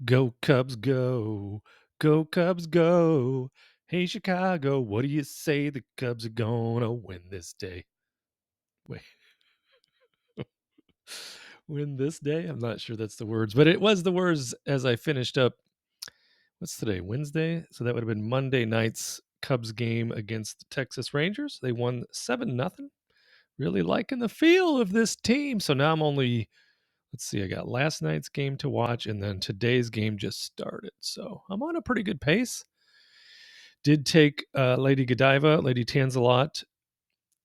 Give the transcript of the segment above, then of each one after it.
Go Cubs, go. Go Cubs, go. Hey, Chicago, what do you say the Cubs are going to win this day? Wait, win this day? I'm not sure that's the words, but it was the words as I finished up. What's today? Wednesday? So that would have been Monday night's Cubs game against the Texas Rangers. They won 7-0. Really liking the feel of this team. So now I'm only, let's see, I got last night's game to watch, and then today's game just started. So I'm on a pretty good pace. Did take Lady Godiva, Lady Tanzalot,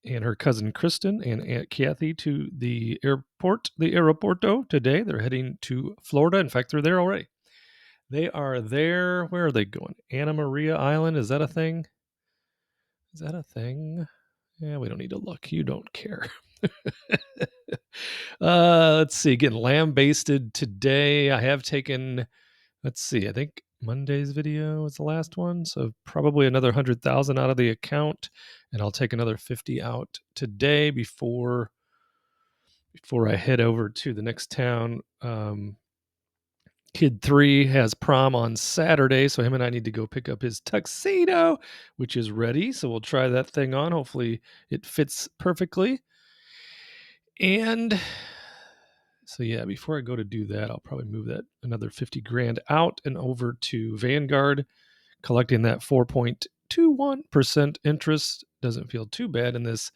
and her cousin Kristen and Aunt Kathy to the airport, the aeroporto today. They're heading to Florida. In fact, they're there already. They are there. Where are they going? Anna Maria Island. Is that a thing? Is that a thing? Yeah, we don't need to look. You don't care. Let's see. Getting lambasted today. I have taken, let's see, I think Monday's video was the last one. So probably another 100,000 out of the account. And I'll take another 50 out today before I head over to the next town. Kid 3 has prom on Saturday, so him and I need to go pick up his tuxedo, which is ready. So we'll try that thing on. Hopefully it fits perfectly. And so yeah, before I go to do that, I'll probably move that another 50 grand out and over to Vanguard, collecting that 4.21% interest. Doesn't feel too bad in this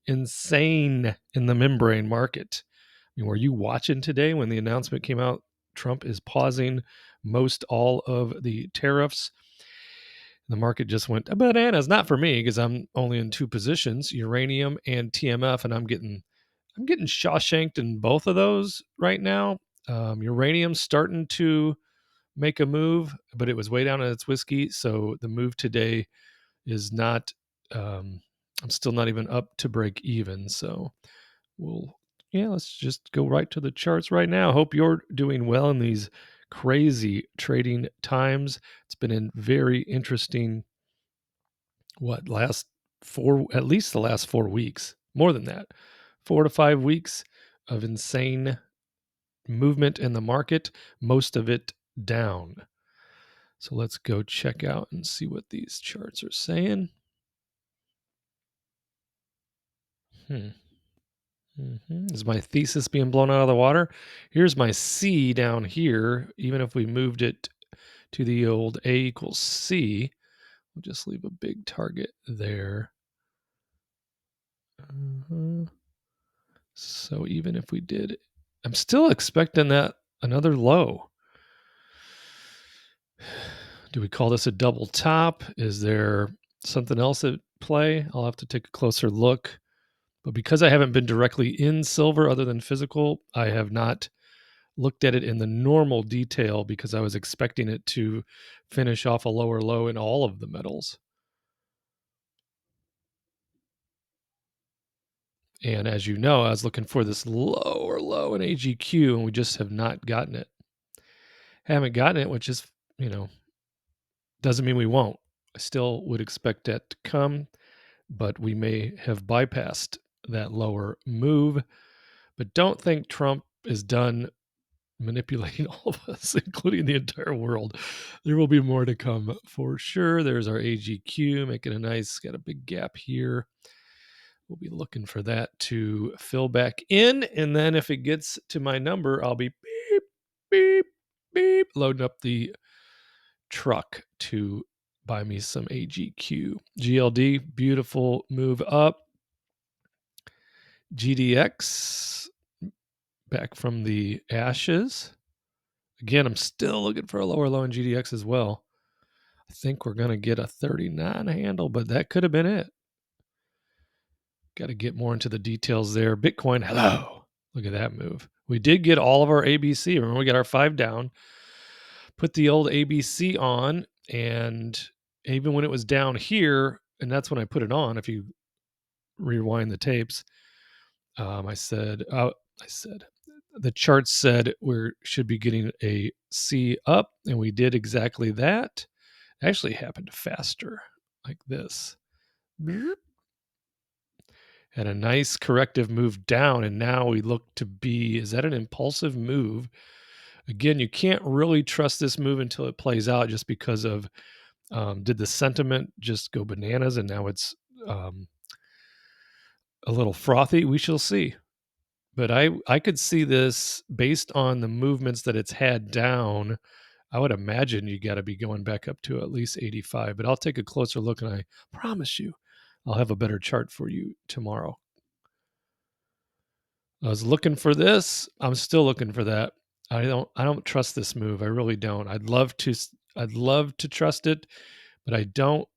insane in the membrane market. I mean, were you watching today when the announcement came out? Trump is pausing most all of the tariffs. The market just went bananas. Not for me because I'm only in two positions, uranium and TMF, and I'm getting Shawshanked in both of those right now. Uranium's starting to make a move, but it was way down on its whiskey. So the move today is not. I'm still not even up to break even. So let's just go right to the charts right now. Hope you're doing well in these crazy trading times. It's been a very interesting, at least the last 4 weeks, more than that, 4 to 5 weeks of insane movement in the market, most of it down. So let's go check out and see what these charts are saying. Is my thesis being blown out of the water? Here's my C down here. Even if we moved it to the old A equals C, we'll just leave a big target there. So even if we did, I'm still expecting that another low. Do we call this a double top? Is there something else at play? I'll have to take a closer look. But because I haven't been directly in silver other than physical, I have not looked at it in the normal detail because I was expecting it to finish off a lower low in all of the metals. And as you know, I was looking for this lower low in AGQ, and we just have not gotten it. Haven't gotten it, which is, doesn't mean we won't. I still would expect that to come, but we may have bypassed that lower move. But don't think Trump is done manipulating all of us, including the entire world. There will be more to come for sure. There's our AGQ making got a big gap here. We'll be looking for that to fill back in. And then if it gets to my number, I'll be beep, beep, beep, loading up the truck to buy me some AGQ. GLD, beautiful move up. GDX, back from the ashes. Again, I'm still looking for a lower low in GDX as well. I think we're going to get a 39 handle, but that could have been it. Got to get more into the details there. Bitcoin, hello. Look at that move. We did get all of our ABC. Remember, we got our 5 down. Put the old ABC on, and even when it was down here, and that's when I put it on, if you rewind the tapes, I said, the chart said we should be getting a C up, and we did exactly that. It actually happened faster, like this. Had a nice corrective move down, and now we look to be, is that an impulsive move? Again, you can't really trust this move until it plays out just because of did the sentiment just go bananas and now it's um, a little frothy? We shall see. But I could see this based on the movements that it's had down. I would imagine you got to be going back up to at least 85, but I'll take a closer look and I promise you I'll have a better chart for you tomorrow. I was looking for this. I'm still looking for that. I don't trust this move. I really don't. I'd love to trust it, but I don't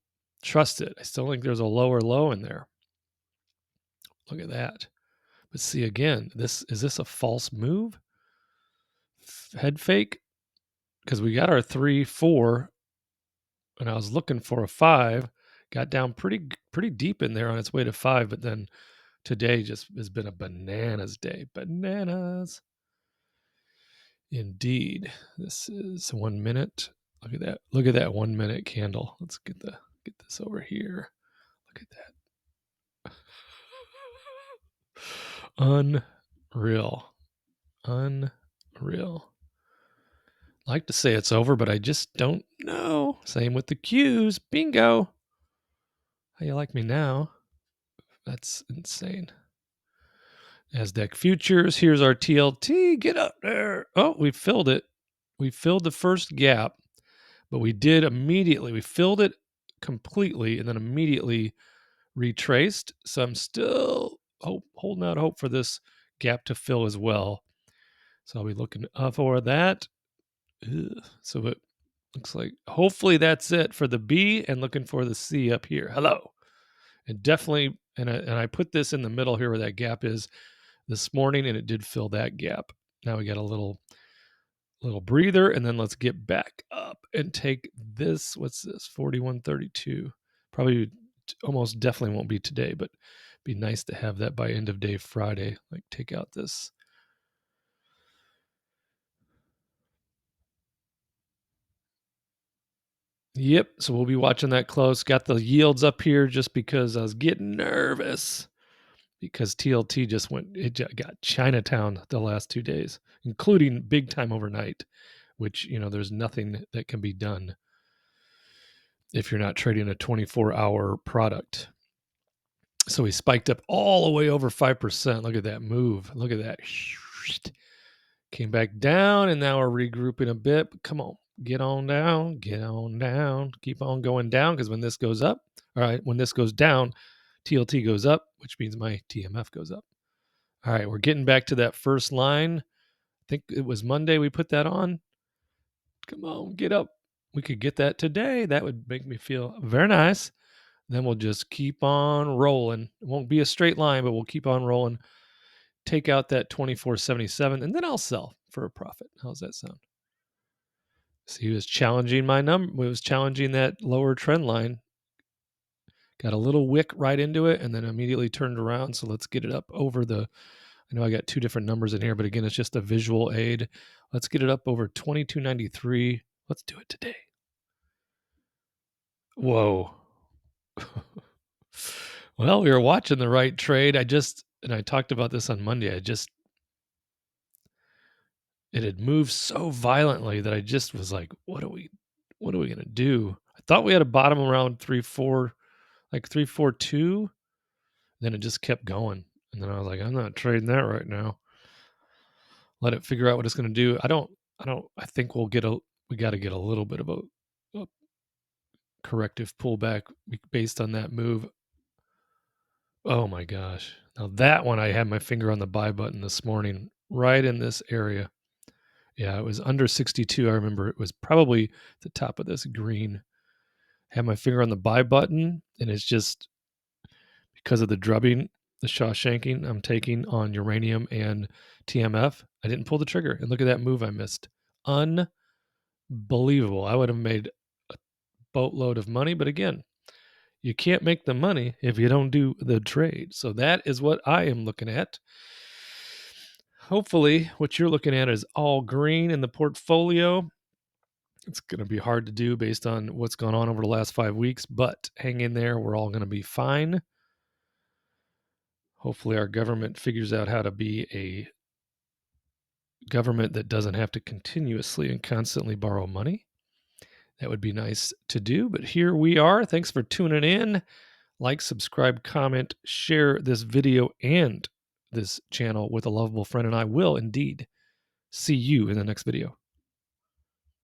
trust it. I still think there's a lower low in there. Look at that. But see again, this a false move? Head fake? Because we got our 3-4 and I was looking for a 5, got down pretty deep in there on its way to 5, but then today just has been a bananas day. Bananas. Indeed. This is 1 minute. Look at that. Look at that 1 minute candle. Let's get this over here. Look at that. Unreal. Unreal. I like to say it's over, but I just don't know. Same with the Qs. Bingo. How you like me now? That's insane. NASDAQ futures. Here's our TLT. Get up there. Oh, we filled it. We filled the first gap, but we filled it completely and then immediately retraced. So I'm still holding out hope for this gap to fill as well. So I'll be looking for that. Ugh. So it looks like hopefully that's it for the B and looking for the C up here. Hello. And definitely, and I put this in the middle here where that gap is this morning, and it did fill that gap. Now we got a little breather, and then let's get back up and take this. What's this? 41.32. Probably almost definitely won't be today, but be nice to have that by end of day Friday. Like take out this. Yep. So we'll be watching that close. Got the yields up here just because I was getting nervous because TLT just got Chinatown the last 2 days, including big time overnight, which, there's nothing that can be done if you're not trading a 24-hour product. So we spiked up all the way over 5%. Look at that move. Look at that. Came back down, and now we're regrouping a bit. Come on, get on down, get on down. Keep on going down because when this goes up, all right, when this goes down, TLT goes up, which means my TMF goes up. All right, we're getting back to that first line. I think it was Monday we put that on. Come on, get up. We could get that today. That would make me feel very nice. Then we'll just keep on rolling. It won't be a straight line, but we'll keep on rolling. Take out that 24.77, and then I'll sell for a profit. How's that sound? So he was challenging my number. He was challenging that lower trend line. Got a little wick right into it, and then immediately turned around. So let's get it up over the. I know I got two different numbers in here, but again, it's just a visual aid. Let's get it up over 22.93. Let's do it today. Whoa. Well, we were watching the right trade. And I talked about this on Monday. It had moved so violently that I just was like, what are we going to do? I thought we had a bottom around 3.4, like 3.42. Then it just kept going. And then I was like, I'm not trading that right now. Let it figure out what it's going to do. I think we got to get a little bit of a corrective pullback based on that move. Oh my gosh. Now that one, I had my finger on the buy button this morning, right in this area. Yeah, it was under 62. I remember it was probably the top of this green. Had my finger on the buy button, and it's just because of the drubbing, the Shawshanking I'm taking on uranium and TMF. I didn't pull the trigger, and look at that move I missed. Unbelievable. I would have made a boatload of money, but again, you can't make the money if you don't do the trade. So that is what I am looking at. Hopefully, what you're looking at is all green in the portfolio. It's going to be hard to do based on what's gone on over the last 5 weeks, but hang in there. We're all going to be fine. Hopefully, our government figures out how to be a government that doesn't have to continuously and constantly borrow money. That would be nice to do, but here we are. Thanks for tuning in. Like, subscribe, comment, share this video and this channel with a lovable friend, and I will indeed see you in the next video.